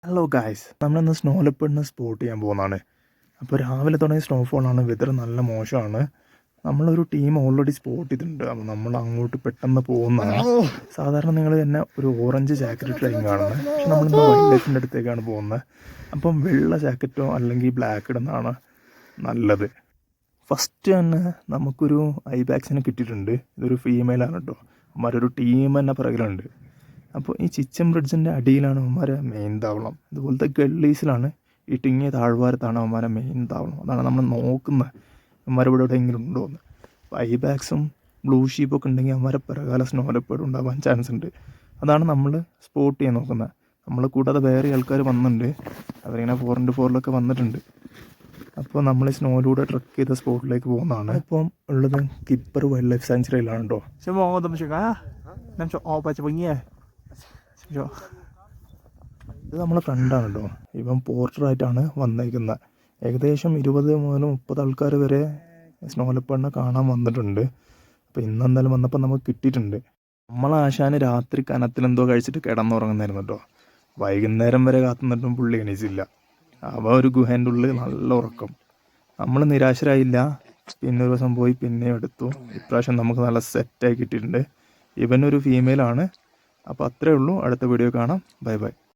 Hello guys, നമ്മളിന്ന് snow ലെപ്പേർഡിനെ spot ചെയ്യാൻ പോകുന്നതാണ്. അപ്പോൾ രാവിലെ തുടങ്ങിയ സ്നോഫോളാണ്, വെതർ നല്ല മോശമാണ്. നമ്മളൊരു ടീം ഓൾറെഡി സ്പോട്ട് ചെയ്തിട്ടുണ്ട്. അപ്പോൾ നമ്മൾ അങ്ങോട്ട് പെട്ടെന്ന് പോകുന്നതാണ്. സാധാരണ നിങ്ങൾ തന്നെ ഒരു ഓറഞ്ച് ജാക്കറ്റ് ഇട്ടായിരിക്കും കാണുന്നത്, പക്ഷെ നമ്മളിന്ന് വൈൽഡ് ലൈഫിൻ്റെ അടുത്തേക്കാണ് പോകുന്നത്. അപ്പം വെള്ള ജാക്കറ്റോ അല്ലെങ്കിൽ ബ്ലാക്ക് ഇടുന്നതാണ് നല്ലത്. ഫസ്റ്റ് തന്നെ നമുക്കൊരു ഐബാക്സിനെ കിട്ടിയിട്ടുണ്ട്. ഇതൊരു ഫീമെയിലാണ് കേട്ടോ. അവന്മാരൊരു ടീം തന്നെ പിറകിലുണ്ട്. അപ്പോൾ ഈ ചിച്ചം ബ്രിഡ്ജിൻ്റെ അടിയിലാണ് അവന്മാരെ മെയിൻ താവളം. ഇതുപോലത്തെ ഗള്ളീസിലാണ് ഈ ടിങ്ങിയ താഴ്വാരത്താണ് അവന്മാരെ മെയിൻ താവളം. അതാണ് നമ്മൾ നോക്കുന്നത് അവന്മാരിവിടെ എവിടെയെങ്കിലും ഉണ്ടോ എന്ന്. അപ്പോൾ ഐബാക്സും ബ്ലൂ ഷീപ്പൊക്കെ ഉണ്ടെങ്കിൽ അവന്മാരെ പിറകാല സ്നോ ലെപ്പേർഡ് ഉണ്ടാകാൻ ചാൻസ് ഉണ്ട്. അതാണ് നമ്മൾ സ്പോട്ട് ചെയ്യാൻ നോക്കുന്നത്. നമ്മൾ കൂടാതെ വേറെ ആൾക്കാർ വന്നിട്ടുണ്ട്. അവരിങ്ങനെ 4x4 വന്നിട്ടുണ്ട്. അപ്പോൾ നമ്മൾ സ്നോയിലൂടെ ട്രക്ക് ചെയ്ത സ്പോട്ടിലേക്ക് പോകുന്നതാണ്. ഇപ്പം ഉള്ളത് കിപ്പർ വൈൽഡ് ലൈഫ് സാങ്ച്വറിയിലാണ് കേട്ടോ. ഇത് നമ്മളെ ഫ്രണ്ടാണ് കേട്ടോ. ഇവൻ പോർട്ടറായിട്ടാണ് വന്നേക്കുന്നത്. ഏകദേശം 20 മുതൽ 30 ആൾക്കാർ വരെ സ്നോ ലെപ്പേർഡിനെ കാണാൻ വന്നിട്ടുണ്ട്. അപ്പോൾ ഇന്നെന്തായാലും വന്നപ്പോൾ നമുക്ക് കിട്ടിയിട്ടുണ്ട്. നമ്മളാശാന് രാത്രി കനത്തിലെന്തോ കഴിച്ചിട്ട് കിടന്നുറങ്ങുന്നായിരുന്നു കേട്ടോ. വൈകുന്നേരം വരെ കാത്തുനിന്നിട്ടും പുള്ളി എണീച്ചില്ല. അവ ഒരു ഗുഹേൻ്റെ ഉള്ളിൽ നല്ല ഉറക്കം. നമ്മൾ നിരാശരായില്ല. പിന്നെ ഒരു ദിവസം പോയി പിന്നെയും എടുത്തു. ഇപ്രാവശ്യം നമുക്ക് നല്ല സെറ്റായി കിട്ടിയിട്ടുണ്ട്. ഇവനൊരു ഫീമെയിലാണ്. അപ്പോൾ അത്രയേ ഉള്ളൂ. അടുത്ത വീഡിയോ കാണാം. Bye bye.